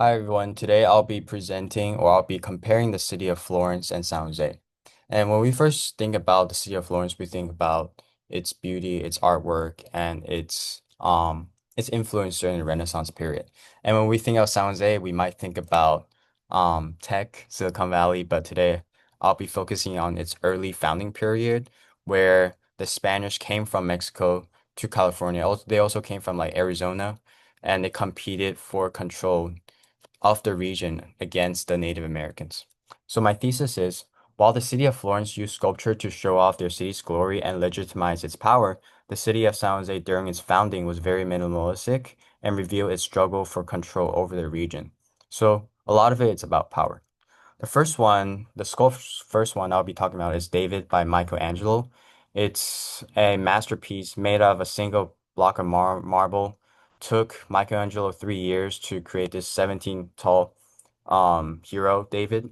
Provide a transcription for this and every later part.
Hi everyone. Today I'll be presenting or I'll be comparing the city of Florence and San Jose. And when we first think about the city of Florence, we think about its beauty, its artwork, and its influence during the Renaissance period. And when we think of San Jose, we might think about tech, Silicon Valley, but today I'll be focusing on its early founding period where the Spanish came from Mexico to California. They also came from like Arizona and they competed for control of the region against the Native Americans. So my thesis is, while the city of Florence used sculpture to show off their city's glory and legitimize its power, the city of San Jose during its founding was very minimalistic and revealed its struggle for control over the region. So a lot of it is about power. The first one, first one I'll be talking about is David by Michelangelo. It's a masterpiece made out of a single block of marble. Took Michelangelo 3 years to create this 17 tall hero, David.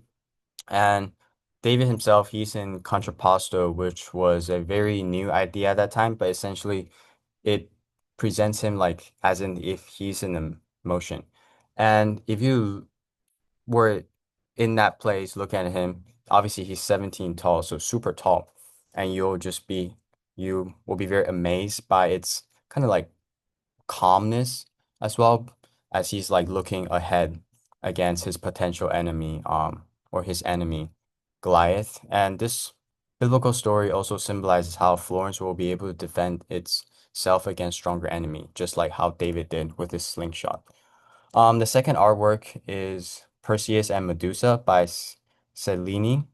And David himself, he's in contrapposto, which was a very new idea at that time, but essentially it presents him like as in if he's in the motion. And if you were in that place looking at him, obviously he's 17 tall, so super tall, and you will be very amazed by its kind of like calmness as well as he's like looking ahead against his potential enemy, or his enemy, Goliath. And this biblical story also symbolizes how Florence will be able to defend itself against stronger enemy, just like how David did with his slingshot. The second artwork is Perseus and Medusa by Cellini.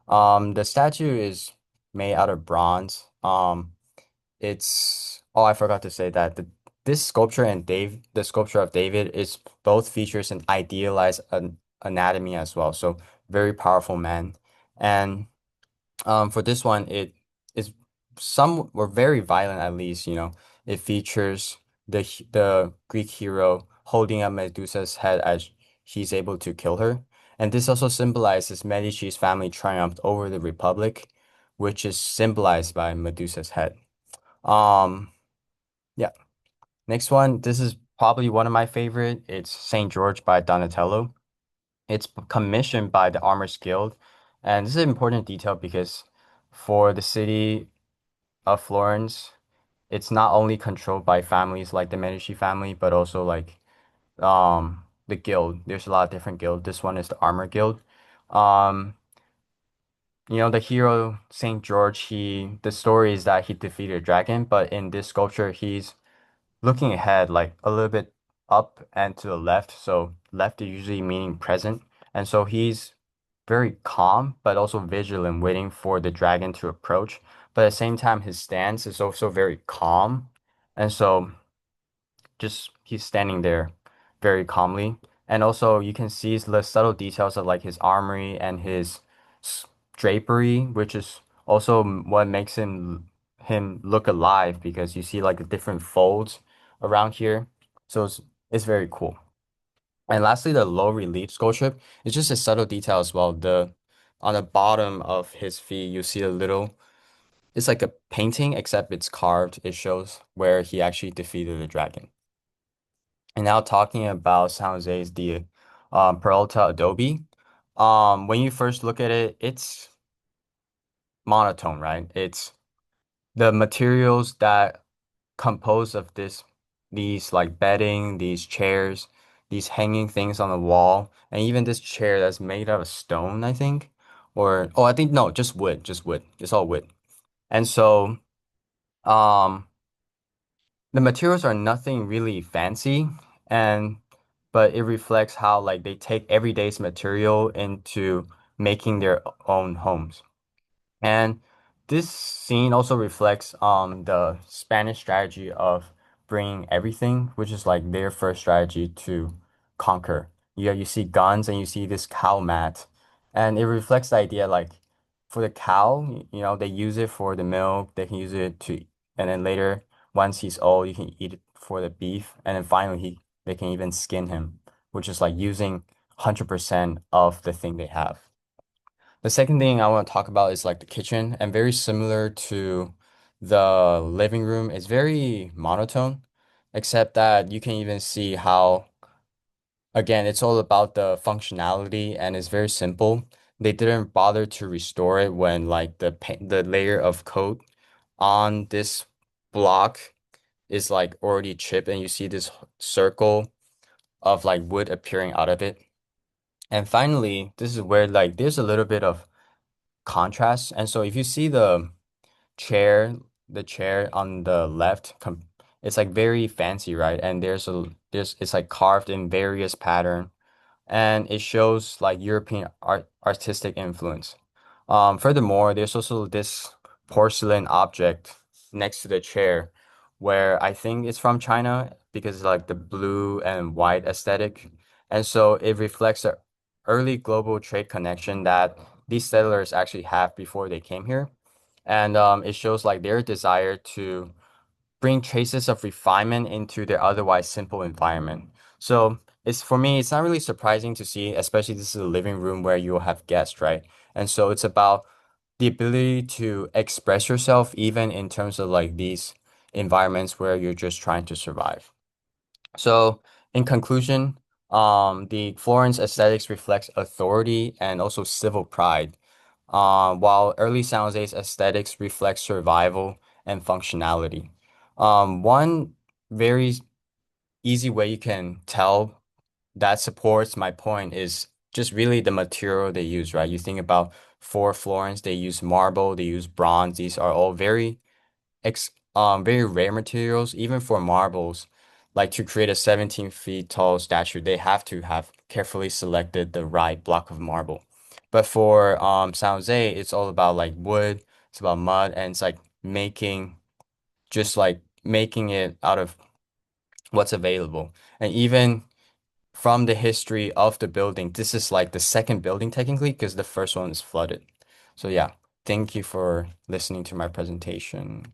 The statue is made out of bronze. I forgot to say that this sculpture and the sculpture of David is both features an idealized anatomy as well. So very powerful man. And for this one, it is some were very violent at least, It features the Greek hero holding up Medusa's head as he's able to kill her. And this also symbolizes Medici's family triumphed over the Republic, which is symbolized by Medusa's head. Um, yeah. Next one, this is probably one of my favorite. It's Saint George by Donatello. It's commissioned by the Armors Guild. And this is an important detail because for the city of Florence, it's not only controlled by families like the Medici family, but also like the guild. There's a lot of different guilds. This one is the Armor Guild. Um, the hero Saint George, the story is that he defeated a dragon, but in this sculpture, he's looking ahead, like a little bit up and to the left. So left is usually meaning present. And so he's very calm, but also vigilant, waiting for the dragon to approach. But at the same time, his stance is also very calm. And so just he's standing there very calmly. And also you can see the subtle details of like his armory and his s- drapery, which is also what makes him look alive because you see like the different folds around here. So it's very cool. And lastly, the low relief sculpture is just a subtle detail as well. The On the bottom of his feet, you see a little. It's like a painting, except it's carved. It shows where he actually defeated the dragon. And now talking about San Jose's the Peralta Adobe. When you first look at it, it's monotone, right? It's the materials that compose of these like bedding, these chairs, these hanging things on the wall, and even this chair that's made out of stone, I think. Or oh, I think no, just wood, just wood. It's all wood. And so um the materials are nothing really fancy, and but it reflects how like they take everyday's material into making their own homes. And this scene also reflects the Spanish strategy of bringing everything, which is like their first strategy to conquer. You see guns and you see this cow mat, and it reflects the idea like for the cow, they use it for the milk, they can use it to, and then later once he's old, you can eat it for the beef, and then finally they can even skin him, which is like using 100% of the thing they have. The second thing I want to talk about is like the kitchen, and very similar to the living room. It's very monotone, except that you can even see how Again, it's all about the functionality and it's very simple. They didn't bother to restore it when like the layer of coat on this block is like already chipped and you see this circle of like wood appearing out of it. And finally, this is where like there's a little bit of contrast. And so if you see chair, the chair on the left, it's like very fancy, right? And there's it's like carved in various pattern and it shows like European artistic influence. Furthermore, there's also this porcelain object next to the chair where I think it's from China because it's like the blue and white aesthetic. And so it reflects the early global trade connection that these settlers actually have before they came here. And it shows like their desire to bring traces of refinement into their otherwise simple environment. So it's for me, it's not really surprising to see, especially this is a living room where you'll have guests, right? And so it's about the ability to express yourself even in terms of like these environments where you're just trying to survive. So in conclusion, the Florence aesthetics reflects authority and also civil pride, while early San Jose's aesthetics reflect survival and functionality. One very easy way you can tell that supports my point is just really the material they use, right? You think about for Florence, they use marble, they use bronze. These are all very rare materials, even for marbles. Like to create a 17 feet tall statue, they have to have carefully selected the right block of marble. But for San Jose, it's all about like wood, it's about mud, and it's like making it out of what's available. And even from the history of the building, this is like the second building technically because the first one is flooded. So yeah, thank you for listening to my presentation.